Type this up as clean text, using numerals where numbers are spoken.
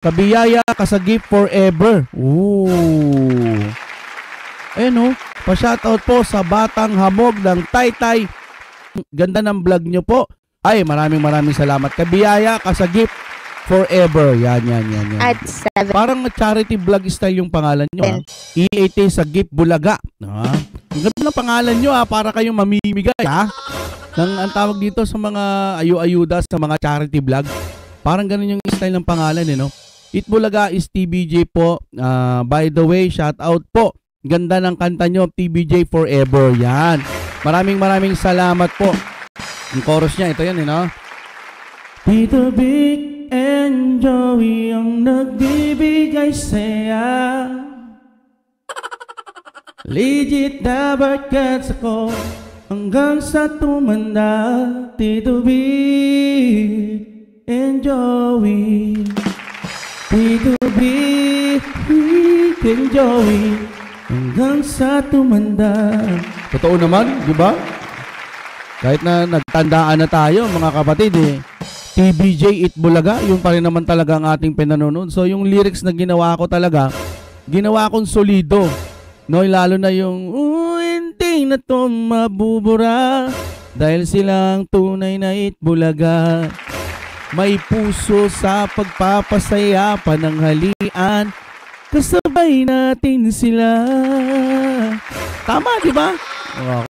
Kabiyaya, kasagip forever. Ooh. Ayun, pa-shoutout po sa Batang Hamog ng Taytay. Ganda ng vlog nyo po. Ay, maraming salamat. Kabiyaya, kasagip forever. Yan. At 7. Parang charity vlog style yung pangalan nyo. EAT Sagip Bulaga. Ang ganda ng pangalan nyo, para kayong mamimigay. Ang tawag dito sa mga ayu-ayuda sa mga charity vlog. Parang ganun yung style ng pangalan, It Bulaga is TBJ po. By the way, shout out po. Ganda ng kanta nyo, TBJ Forever. Yan. Maraming salamat po. Yung chorus niya, ito yan, Tito Big and Joey ang nagbibigay saya. Legit na barkats ako hanggang sa tumanda. Tito Big and Joey, Tito Big and Joey hanggang sa tumanda. Totoo naman, di ba? Kahit na nagtandaan na tayo, mga kapatid, TBJ It Bulaga, yun pa rin naman talaga ang ating pinanonood. So yung lyrics na ginawa ko talaga, ginawa kong solido. Lalo na yung hindi na to mabubura dahil silang tunay na It Bulaga. May puso sa pagpapasaya, pananghalian, kasabay natin sila. Tama, di ba?